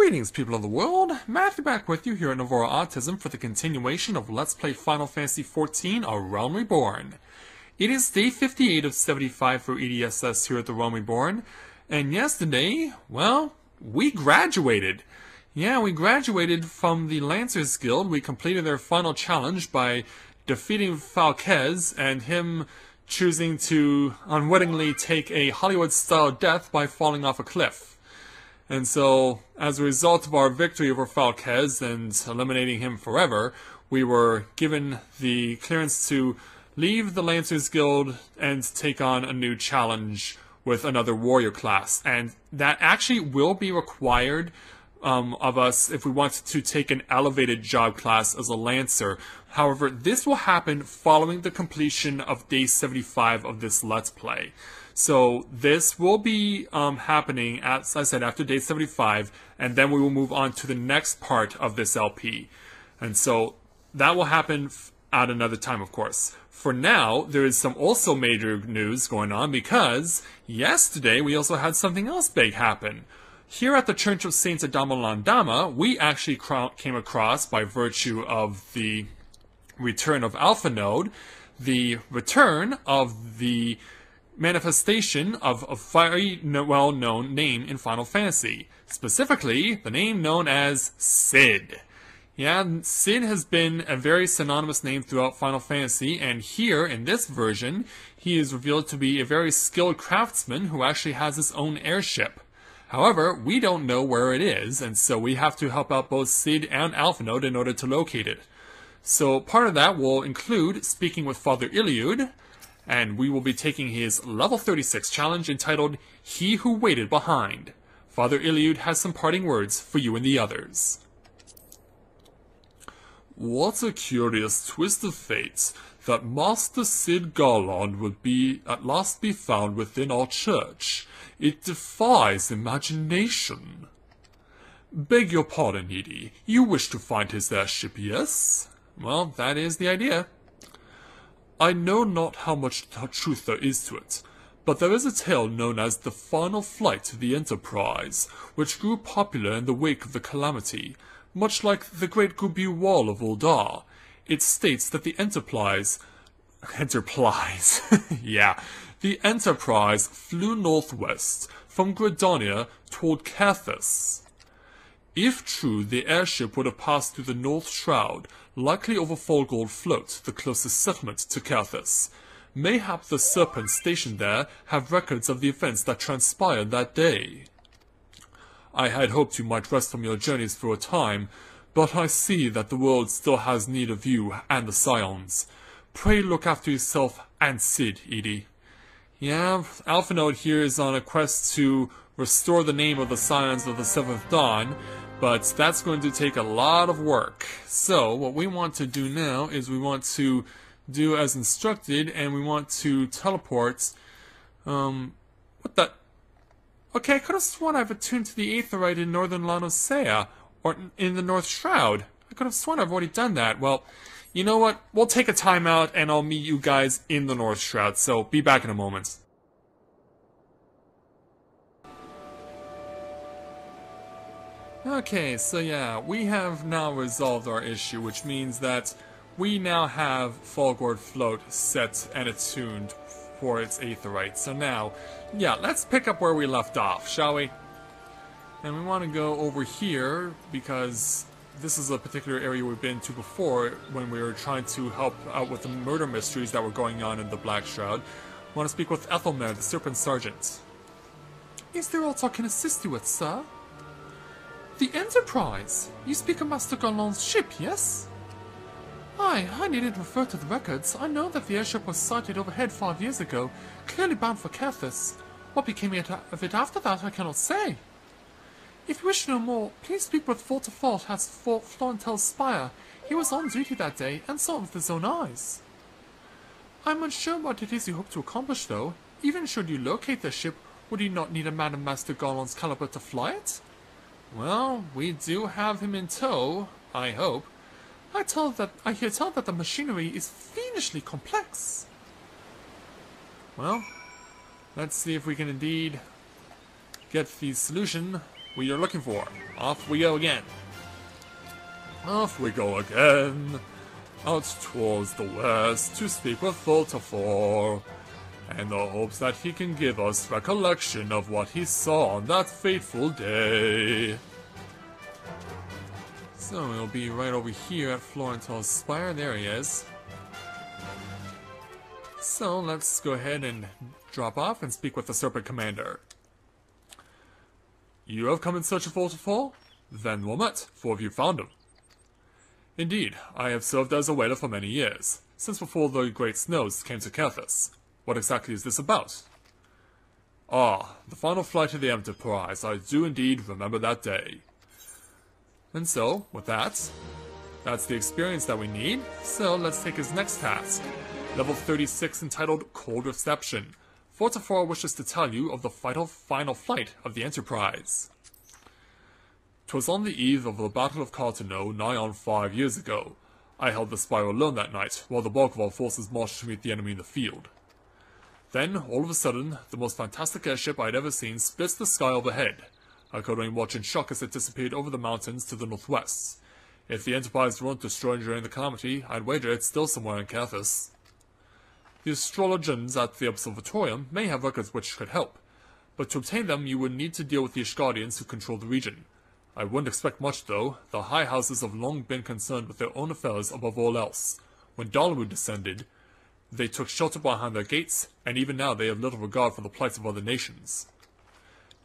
Greetings, people of the world. Matthew back with you here at Novora Autism for the continuation of Let's Play Final Fantasy XIV, A Realm Reborn. It is day 58 of 75 for EDSS here at the Realm Reborn, and yesterday, well, we graduated. Yeah, we graduated from the Lancers Guild. We completed their final challenge by defeating Falquez and him choosing to unwittingly take a Hollywood-style death by falling off a cliff. And so, as a result of our victory over Falquez and eliminating him forever, we were given the clearance to leave the Lancers Guild and take on a new challenge with another warrior class. And that actually will be required of us if we want to take an elevated job class as a Lancer. However, this will happen following the completion of day 75 of this Let's Play. So this will be happening, as I said, after day 75, and then we will move on to the next part of this LP. And so that will happen at another time, of course. For now, there is some also major news going on because yesterday we also had something else big happen. Here at the Church of Saints Adama, we actually came across, by virtue of the return of Alpha Node, the return of the manifestation of a very well-known name in Final Fantasy. Specifically, the name known as Cid. Yeah, Cid has been a very synonymous name throughout Final Fantasy, and here, in this version, he is revealed to be a very skilled craftsman who actually has his own airship. However, we don't know where it is, and so we have to help out both Cid and Alpha Node in order to locate it. So part of that will include speaking with Father Iliud, and we will be taking his level 36 challenge entitled He Who Waited Behind. Father Iliud has some parting words for you and the others. What a curious twist of fate that Master Cid Garland would at last be found within our church. It defies imagination. Beg your pardon, Edie. You wish to find his airship, yes? Well, that is the idea. I know not how much truth there is to it, but there is a tale known as the Final Flight of the Enterprise, which grew popular in the wake of the Calamity. Much like the Great Gubu Wall of Uldar, it states that the Enterprise flew northwest from Gridania toward Cathus. If true, the airship would have passed through the North Shroud, likely over Folgold Float, the closest settlement to Cathus. Mayhap the Serpents stationed there have records of the events that transpired that day. I had hoped you might rest from your journeys for a time, but I see that the world still has need of you and the Scions. Pray look after yourself and Cid, Edie. Yeah, Alpha Node here is on a quest to restore the name of the Scions of the Seventh Dawn, but that's going to take a lot of work. So, what we want to do now is we want to do as instructed, and we want to teleport, what the... Okay, I could have sworn I've attuned to the Aetherite in Northern Lanosea, or in the North Shroud. I could have sworn I've already done that. Well, you know what? We'll take a timeout, and I'll meet you guys in the North Shroud, so be back in a moment. Okay, so yeah, we have now resolved our issue, which means that we now have Folgold Float set and attuned for its Aetherite. So now, yeah, let's pick up where we left off, shall we? And we want to go over here, because this is a particular area we've been to before when we were trying to help out with the murder mysteries that were going on in the Black Shroud. I want to speak with Ethelmer, the Serpent Sergeant. Is there aught I can assist you with, sir? The Enterprise! You speak of Master Garland's ship, yes? Aye, I needn't refer to the records. I know that the airship was sighted overhead 5 years ago, clearly bound for Cathus. What became of it after that, I cannot say. If you wish to know more, please speak with Fortefort at Fort Florentel's Spire. He was on duty that day, and saw it with his own eyes. I'm unsure what it is you hope to accomplish, though. Even should you locate the ship, would you not need a man of Master Garland's caliber to fly it? Well, we do have him in tow, I hope. I hear tell that the machinery is fiendishly complex. Well, let's see if we can indeed get the solution we are looking for. Off we go again. Off we go again. Out towards the west to speak with Voltafor, in the hopes that he can give us recollection of what he saw on that fateful day. So he'll be right over here at Florental's Spire. There he is. So let's go ahead and drop off and speak with the Serpent Commander. You have come in search of Voltafor? Then well met, for have you found him? Indeed, I have served as a waiter for many years, since before the great snows came to Cathus. What exactly is this about? Ah, the final flight of the Enterprise. I do indeed remember that day. And so, with that, that's the experience that we need, so let's take his next task. Level 36 entitled Cold Reception. Voltafor wishes to tell you of the final flight of the Enterprise. 'Twas on the eve of the Battle of Cartano, nigh on 5 years ago. I held the Spire alone that night, while the bulk of our forces marched to meet the enemy in the field. Then, all of a sudden, the most fantastic airship I had ever seen splits the sky overhead. I could only watch in shock as it disappeared over the mountains to the northwest. If the Enterprise weren't destroyed during the calamity, I'd wager it's still somewhere in Cathus. The astrologians at the observatorium may have records which could help, but to obtain them you would need to deal with the Ishgardians who control the region. I wouldn't expect much, though. The high houses have long been concerned with their own affairs above all else. When Dalamu descended, they took shelter behind their gates, and even now they have little regard for the plights of other nations.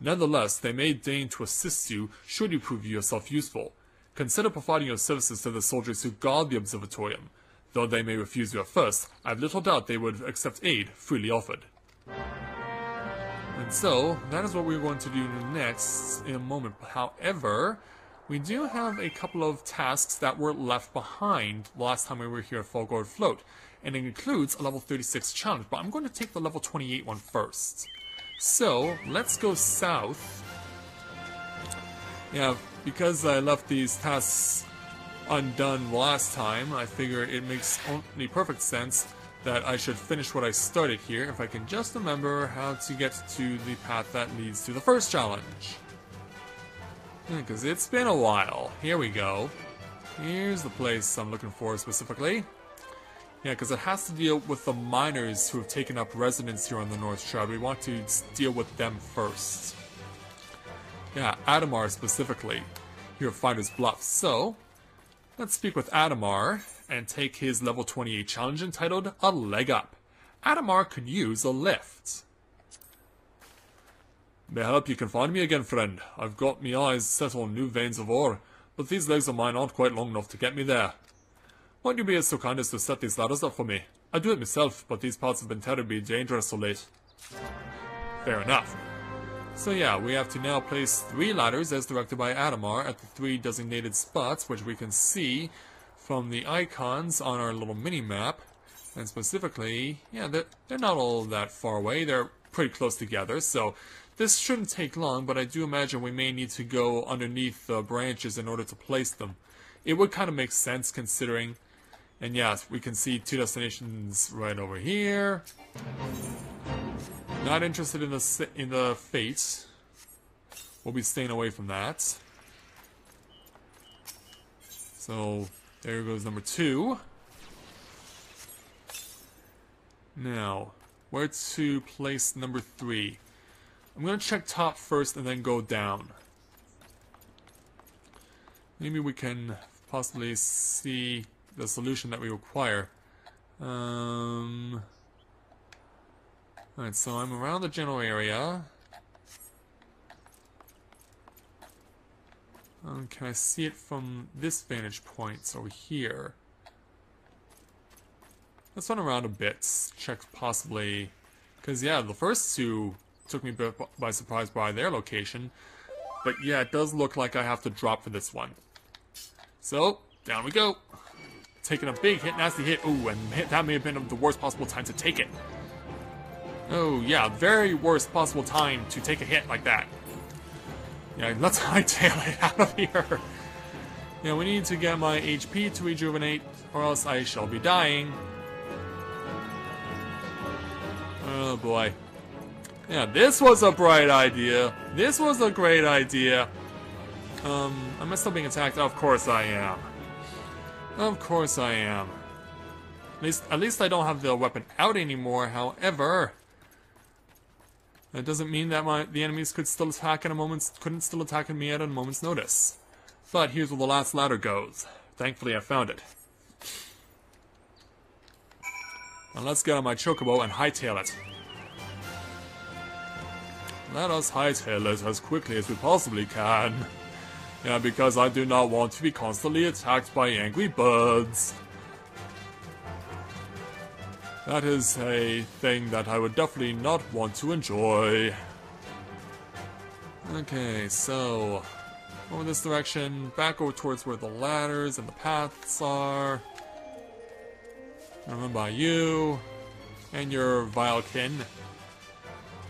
Nonetheless, they may deign to assist you should you prove yourself useful. Consider providing your services to the soldiers who guard the observatorium. Though they may refuse you at first, I have little doubt they would accept aid freely offered. And so, that is what we're going to do next in a moment. However, we do have a couple of tasks that were left behind last time we were here at Falgord Float. And it includes a level 36 challenge, but I'm going to take the level 28 one first. So, let's go south. Yeah, because I left these tasks undone last time, I figure it makes only perfect sense that I should finish what I started here if I can just remember how to get to the path that leads to the first challenge. Because it's been a while. Here we go. Here's the place I'm looking for specifically. Yeah, because it has to deal with the miners who have taken up residence here on the North Shroud. We want to deal with them first. Yeah, Adamar specifically, here at Fighter's Bluff. So, let's speak with Adamar and take his level 28 challenge entitled A Leg Up. Adamar could use a lift. Mayhap you can find me again, friend. I've got me eyes set on new veins of ore, but these legs of mine aren't quite long enough to get me there. Won't you be so kind as to set these ladders up for me? I do it myself, but these parts have been terribly dangerous so late. Fair enough. So yeah, we have to now place 3 ladders as directed by Adamar at the 3 designated spots, which we can see from the icons on our little mini-map. And specifically, yeah, they're not all that far away, they're pretty close together, so this shouldn't take long, but I do imagine we may need to go underneath the branches in order to place them. It would kind of make sense considering, and yeah, we can see 2 destinations right over here. Not interested in the fate. We'll be staying away from that. So, there goes number 2. Now, where to place number 3? I'm going to check top first and then go down. Maybe we can possibly see the solution that we require. Alright, so I'm around the general area. Can I see it from this vantage point over here? Let's run around a bit, check possibly, because yeah, the first 2 took me by surprise by their location, but yeah, it does look like I have to drop for this one. So, down we go. Taking a big hit, nasty hit. Ooh, and that may have been the worst possible time to take it. Oh yeah, very worst possible time to take a hit like that. Yeah, let's hightail it out of here. Yeah, we need to get my HP to rejuvenate, or else I shall be dying. Oh boy. Yeah, this was a bright idea. This was a great idea. Am I still being attacked? Of course I am. Of course I am. At least I don't have the weapon out anymore, however... That doesn't mean that the enemies couldn't still attack me at a moment's notice. But here's where the last ladder goes. Thankfully I found it. Now let's get on my chocobo and hightail it. Let us hightail it as quickly as we possibly can. Yeah, because I do not want to be constantly attacked by angry birds. That is a thing that I would definitely not want to enjoy. Okay, so... over this direction, back over towards where the ladders and the paths are. Run by you and your Vilekin.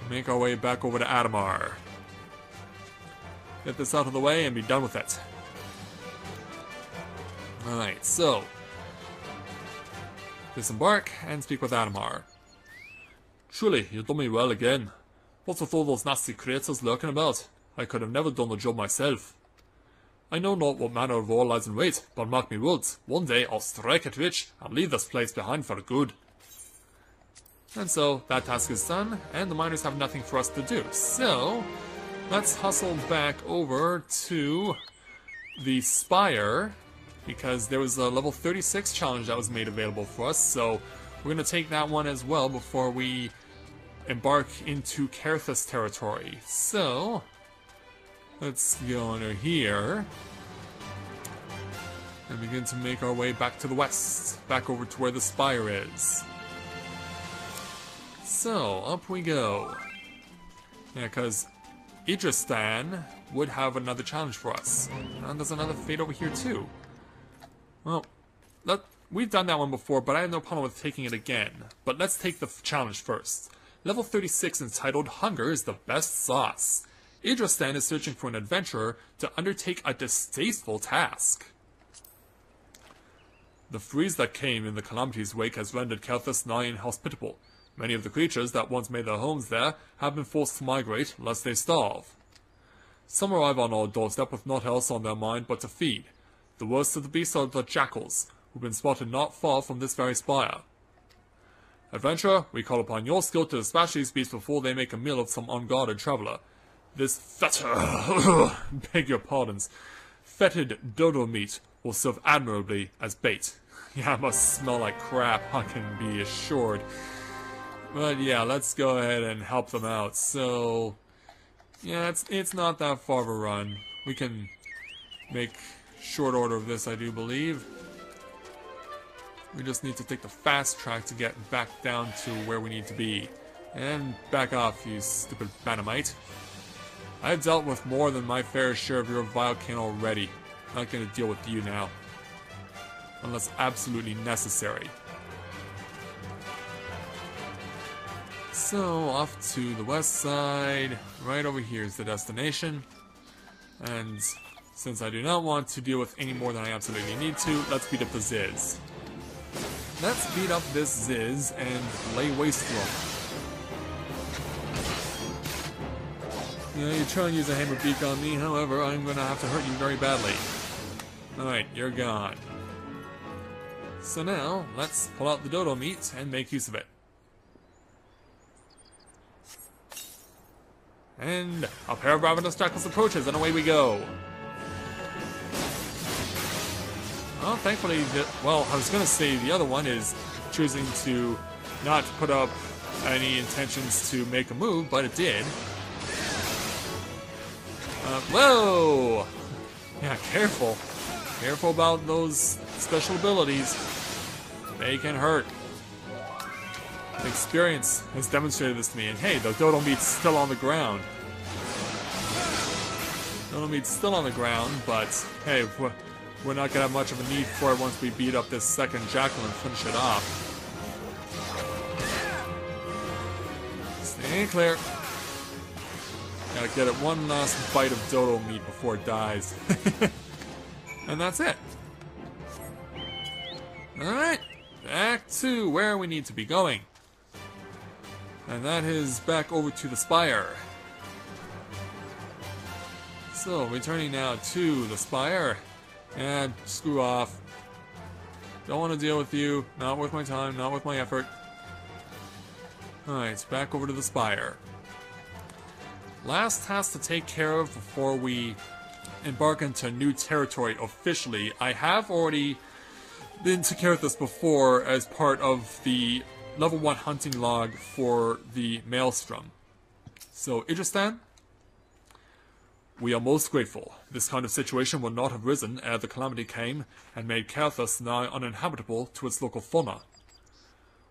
Make our way back over to Adamar. Get this out of the way and be done with it. Alright, so... disembark and speak with Adamar. Truly, you've done me well again. What's with all those nasty creatures lurking about? I could have never done the job myself. I know not what manner of war lies in wait, but mark me words, one day I'll strike it rich and leave this place behind for good. And so, that task is done, and the miners have nothing for us to do. So, let's hustle back over to the Spire, because there was a level 36 challenge that was made available for us, so we're going to take that one as well before we embark into Karthus territory. So, let's go under here and begin to make our way back to the west, back over to where the Spire is. So, up we go. Yeah, because Idristan would have another challenge for us. And there's another fate over here too. Well, we've done that one before, but I have no problem with taking it again. But let's take the challenge first. Level 36 entitled Hunger is the Best Sauce. Idristan is searching for an adventurer to undertake a distasteful task. The freeze that came in the calamity's wake has rendered Karthus nigh inhospitable. Many of the creatures that once made their homes there have been forced to migrate, lest they starve. Some arrive on our doorstep with naught else on their mind but to feed. The worst of the beasts are the jackals, who've been spotted not far from this very spire. Adventurer, we call upon your skill to dispatch these beasts before they make a meal of some unguarded traveler. This beg your pardons, fetid dodo meat will serve admirably as bait. Yeah, it must smell like crap, I can be assured. But yeah, let's go ahead and help them out. So, yeah, it's not that far of a run. We can make short order of this, I do believe. We just need to take the fast track to get back down to where we need to be. And back off, you stupid Banamite. I've dealt with more than my fair share of your Vilekin already. Not gonna deal with you now. Unless absolutely necessary. So, off to the west side. Right over here is the destination. And since I do not want to deal with any more than I absolutely need to, let's beat up the Ziz. Let's beat up this Ziz and lay waste to him. You know, you try and use a hammer beak on me, however, I'm gonna have to hurt you very badly. Alright, you're gone. So now, let's pull out the dodo meat and make use of it. And a pair of ravenous jackals approaches, and away we go. Well, thankfully, well, I was going to say the other one is choosing to not put up any intentions to make a move, but it did. Whoa! Yeah, careful. Careful about those special abilities. They can hurt. Experience has demonstrated this to me, and hey, the dodo meat's still on the ground. Dodo meat's still on the ground, but hey, we're not gonna have much of a need for it once we beat up this second jackal and finish it off. Stay clear. Gotta get it one last bite of dodo meat before it dies. And that's it. Alright, back to where we need to be going. And that is back over to the Spire. So, returning now to the Spire. And screw off. Don't want to deal with you. Not worth my time, not worth my effort. Alright, back over to the Spire. Last task to take care of before we embark into new territory officially. I have already been to Carithus before as part of the level 1 hunting log for the Maelstrom. So, Idristan, we are most grateful. This kind of situation would not have risen ere the calamity came and made Carithus nigh uninhabitable to its local fauna.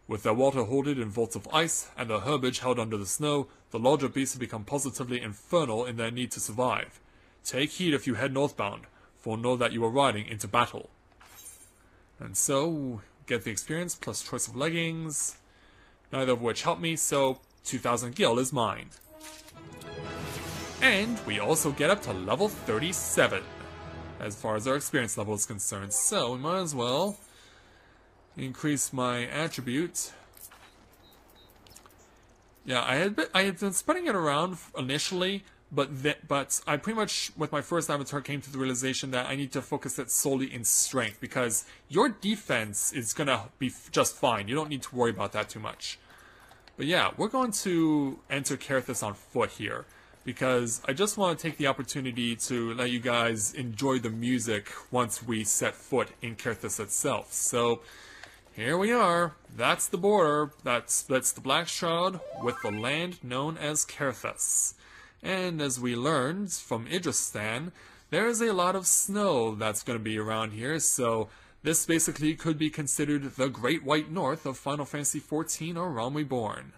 With their water hoarded in vaults of ice and their herbage held under the snow, the larger beasts have become positively infernal in their need to survive. Take heed if you head northbound, for know that you are riding into battle. And so, get the experience plus choice of leggings, neither of which help me, so 2000 gil is mine. And we also get up to level 37, as far as our experience level is concerned. So we might as well increase my attribute. Yeah, I had been spreading it around initially, but I pretty much, with my first avatar, came to the realization that I need to focus it solely in strength, because your defense is gonna be just fine. You don't need to worry about that too much. But yeah, we're going to enter Carithus on foot here, because I just want to take the opportunity to let you guys enjoy the music once we set foot in Carithus itself. So, here we are. That's the border that splits the Black Shroud with the land known as Carithus. And as we learned from Idristan, there is a lot of snow that's going to be around here, so this basically could be considered the Great White North of Final Fantasy XIV or Realm Reborn,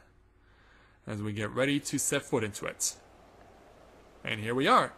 as we get ready to set foot into it. And here we are.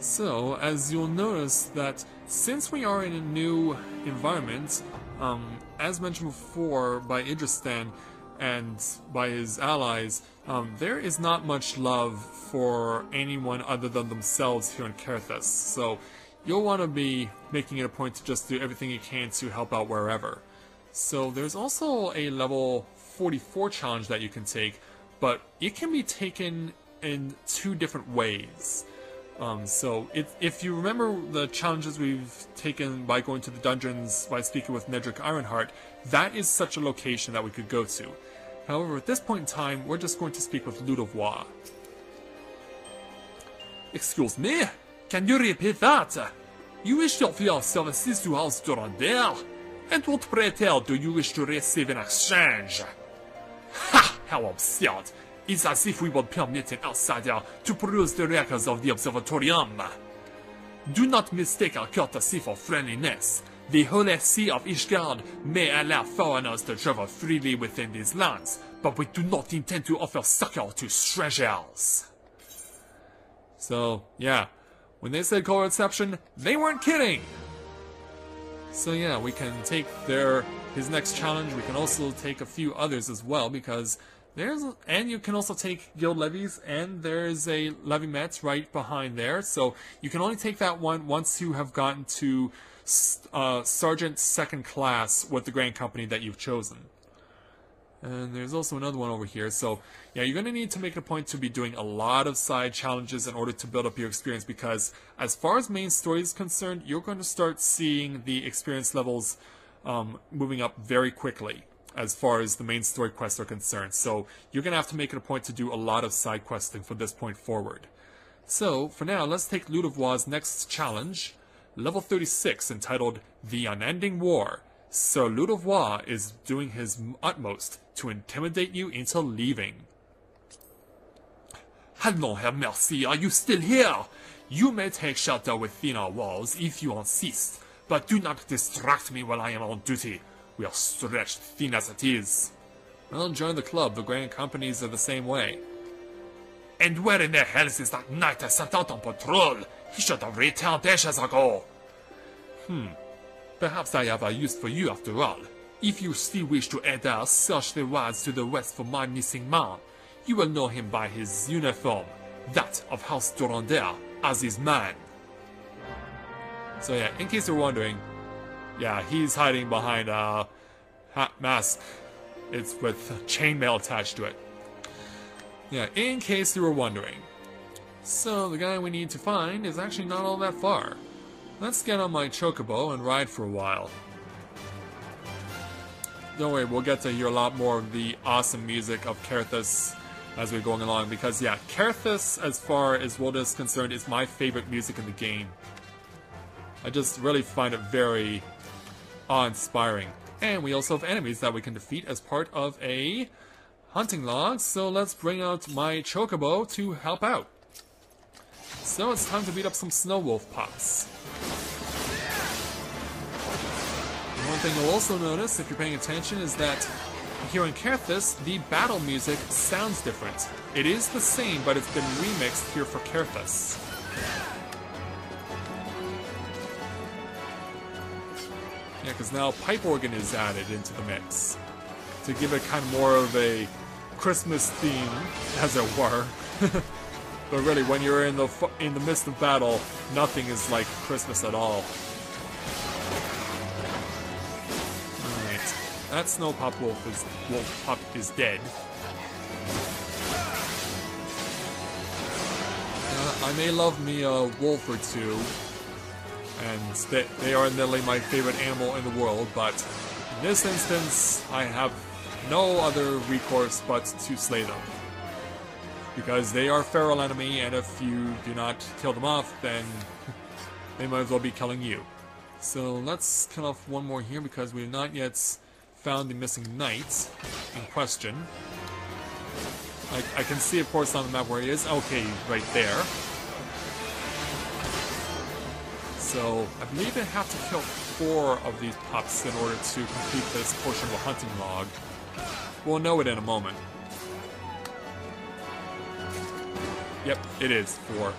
So, as you'll notice that since we are in a new environment, as mentioned before by Idristan and by his allies, there is not much love for anyone other than themselves here in Carithus. So, you'll want to be making it a point to just do everything you can to help out wherever. So, there's also a level 44 challenge that you can take, but it can be taken in two different ways. So, if you remember the challenges we've taken by going to the dungeons by speaking with Nedrick Ironheart, that is such a location that we could go to. However, at this point in time, we're just going to speak with Ludovois. Excuse me? Can you repeat that? You wish to offer your services to House Durandal? And what, pray tell, do you wish to receive in exchange? Ha! How absurd! It's as if we would permit an outsider to peruse the records of the observatorium. Do not mistake our courtesy for friendliness. The Holy See of Ishgard may allow foreigners to travel freely within these lands, but we do not intend to offer succor to strangers. So, yeah, when they said cold reception, they weren't kidding! So yeah, we can take his next challenge. We can also take a few others as well, because and you can also take guild levies, and there's a levy met right behind there. So you can only take that one once you have gotten to Sergeant 2nd class with the Grand Company that you've chosen. And there's also another one over here. So yeah, you're going to need to make it a point to be doing a lot of side challenges in order to build up your experience, because as far as main story is concerned, you're going to start seeing the experience levels moving up very quickly as far as the main story quests are concerned. So you're going to have to make it a point to do a lot of side questing from this point forward. So for now, let's take Ludovois' next challenge, level 36, entitled The Unending War. Sir Ludovois is doing his utmost to intimidate you into leaving. Hello, Herr Mercy, are you still here? You may take shelter within our walls if you insist, but do not distract me while I am on duty. We are stretched thin as it is. Well, join the club. The Grand Companies are the same way. And where in the hell is that knight I sent out on patrol? He should have returned ages ago. Perhaps I have a use for you after all. If you still wish to enter, search the wilds to the west for my missing man. You will know him by his uniform, that of House Durandal, as his man. So yeah, in case you're wondering, yeah, he's hiding behind a hat mask. It's with chainmail attached to it. Yeah, in case you were wondering. So the guy we need to find is actually not all that far. Let's get on my chocobo and ride for a while. Don't worry, we'll get to hear a lot more of the awesome music of Kerthus as we're going along, because yeah, Kerthus, as far as World is concerned, is my favorite music in the game. I just really find it very awe-inspiring. And we also have enemies that we can defeat as part of a hunting log, so let's bring out my chocobo to help out. So it's time to beat up some snow wolf pups. One thing you'll also notice, if you're paying attention, is that here in Kerthus, the battle music sounds different. It is the same, but it's been remixed here for Kerthus. Yeah, because now pipe organ is added into the mix to give it kind of more of a Christmas theme, as it were. But really, when you're in the midst of battle, nothing is like Christmas at all. Alright, that snow wolf pup is dead. I may love me a wolf or two, and they are nearly my favorite animal in the world, but in this instance, I have no other recourse but to slay them. Because they are feral enemy, and if you do not kill them off, then they might as well be killing you. So let's kill off one more here, because we have not yet found the missing knight in question. I can see, of course, on the map where he is. Okay, right there. So I believe I have to kill 4 of these pups in order to complete this portion of the hunting log. We'll know it in a moment. Yep, it is 4.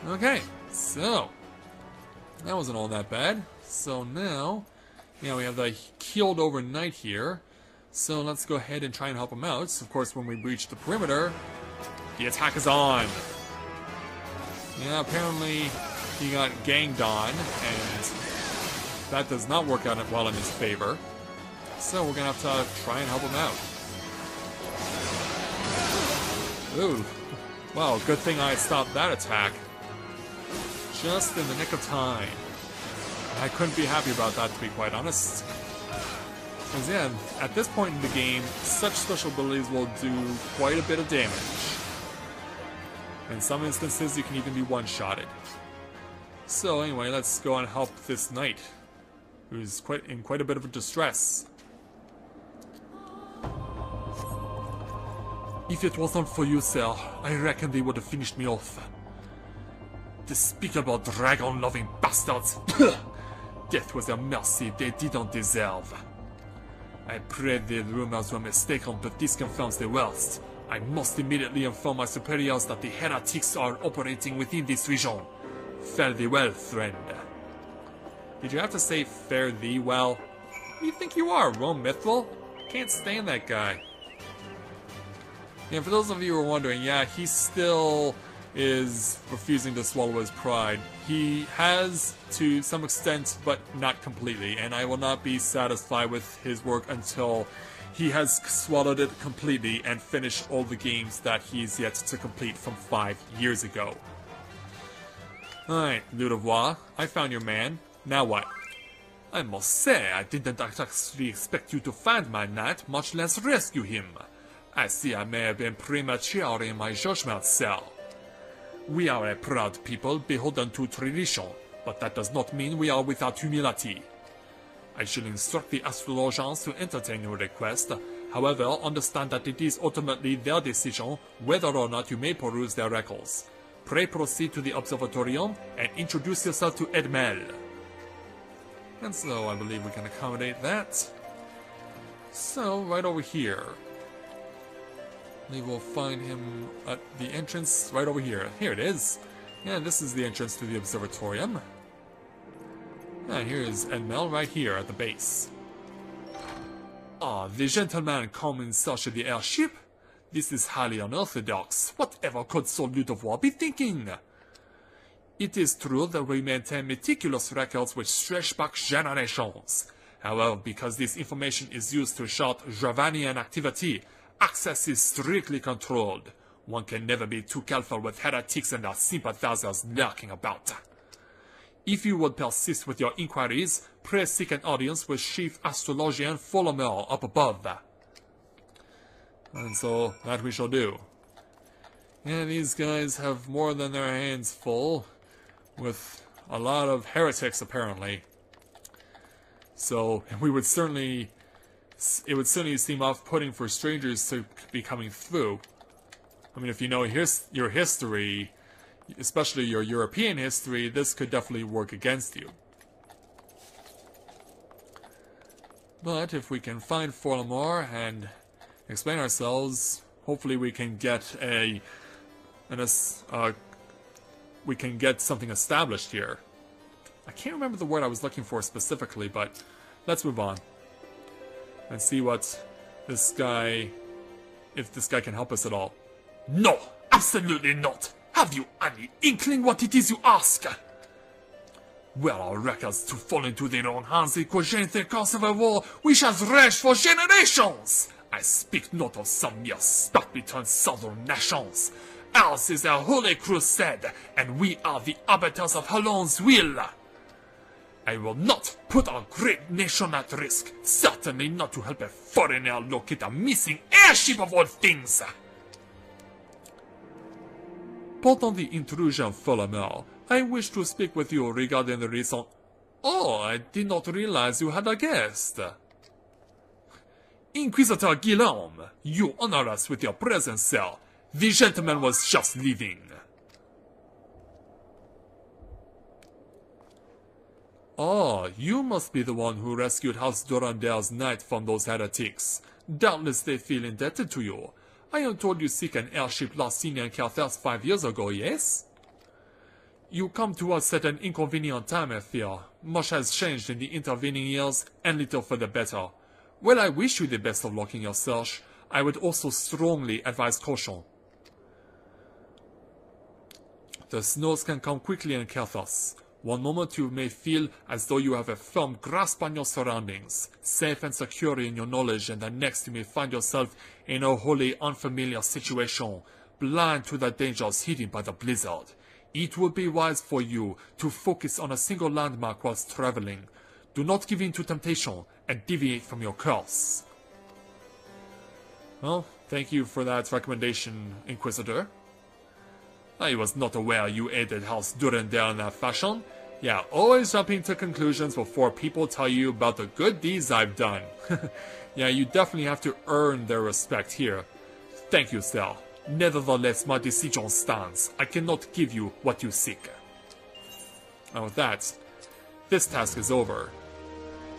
Okay, so that wasn't all that bad. So now, yeah, we have the keeled over knight here. So let's go ahead and try and help him out. So of course, when we breach the perimeter, the attack is on. Yeah, apparently he got ganged on, and that does not work out well in his favor. So we're gonna have to try and help him out. Ooh. Wow, good thing I stopped that attack. Just in the nick of time. I couldn't be happy about that, to be quite honest. Because yeah, at this point in the game, such special abilities will do quite a bit of damage. In some instances, you can even be one-shotted. So anyway, let's go and help this knight, who's in quite a bit of distress. If it wasn't for you, sir, I reckon they would have finished me off. Despicable dragon-loving bastards! Death was a mercy they didn't deserve. I pray the rumors were mistaken, but this confirms the worst. I must immediately inform my superiors that the heretics are operating within this region. Fare thee well, friend. Did you have to say fare thee well? Who do you think you are, Rome Mythful? Can't stand that guy. Yeah, for those of you who are wondering, yeah, he still is refusing to swallow his pride. He has to some extent, but not completely, and I will not be satisfied with his work until he has swallowed it completely and finished all the games that he's yet to complete from 5 years ago. Alright, Ludovois, I found your man. Now what? I must say, I didn't actually expect you to find my knight, much less rescue him. I see I may have been premature in my judgment, sir. We are a proud people beholden to tradition, but that does not mean we are without humility. I shall instruct the astrologians to entertain your request. However, understand that it is ultimately their decision whether or not you may peruse their records. Pray proceed to the observatorium and introduce yourself to Edmel. And so I believe we can accommodate that. So, right over here. We will find him at the entrance right over here. Here it is. Yeah, this is the entrance to the observatorium. And here is Edmel right here at the base. Ah, the gentleman come in search of the airship? This is highly unorthodox. Whatever could Sir Ludovic be thinking? It is true that we maintain meticulous records which stretch back generations. However, because this information is used to chart Javanian activity, access is strictly controlled. One can never be too careful with heretics and their sympathizers lurking about. If you would persist with your inquiries, pray seek an audience with Chief Astrologian Folomel up above. And so, that we shall do. Yeah, these guys have more than their hands full, with a lot of heretics apparently. So, it would certainly seem off-putting for strangers to be coming through. I mean, if you know your history, especially your European history, this could definitely work against you. But if we can find Forlamore and explain ourselves, hopefully we can get we can get something established here. I can't remember the word I was looking for specifically, but let's move on and see what this guy, if this guy can help us at all. No, absolutely not. Have you any inkling what it is you ask? Were our records to fall into their own hands, it could generate the cause of a war which has raged for generations. I speak not of some mere spat between southern nations. Ours is a holy crusade, and we are the arbiters of Holland's will. I will not put our great nation at risk, certainly not to help a foreigner locate a missing airship of all things. Pardon the intrusion, Folomel. I wish to speak with you regarding the recent... Oh, I did not realize you had a guest. Inquisitor Guillaume, you honor us with your presence, sir. The gentleman was just leaving. Ah, you must be the one who rescued House Durandel's knight from those heretics. Doubtless they feel indebted to you. I am told you seek an airship last seen in Carthage 5 years ago, yes? You come to us at an inconvenient time, I fear. Much has changed in the intervening years, and little for the better. While I wish you the best of luck in your search, I would also strongly advise caution. The snows can come quickly in Carthage. One moment you may feel as though you have a firm grasp on your surroundings, safe and secure in your knowledge, and the next you may find yourself in a wholly unfamiliar situation, blind to the dangers hidden by the blizzard. It would be wise for you to focus on a single landmark whilst traveling. Do not give in to temptation and deviate from your course. Well, thank you for that recommendation, Inquisitor. I was not aware you aided House Durandel in that fashion. Yeah, always jumping to conclusions before people tell you about the good deeds I've done. Yeah, you definitely have to earn their respect here. Thank you, sir. Nevertheless, my decision stands. I cannot give you what you seek. And with that, this task is over.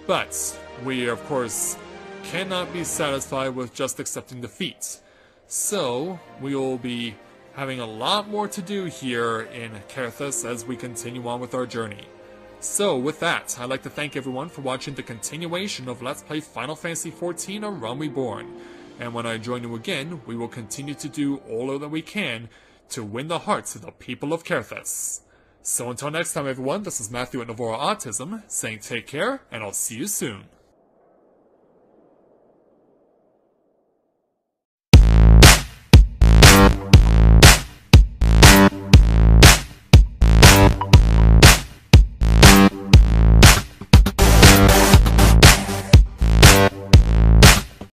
But we, of course, cannot be satisfied with just accepting defeat. So, we will be having a lot more to do here in Carthage as we continue on with our journey. So, with that, I'd like to thank everyone for watching the continuation of Let's Play Final Fantasy XIV: A Realm Reborn. And when I join you again, we will continue to do all that we can to win the hearts of the people of Carthage. So until next time, everyone, this is Matthew at Navora Autism, saying take care, and I'll see you soon.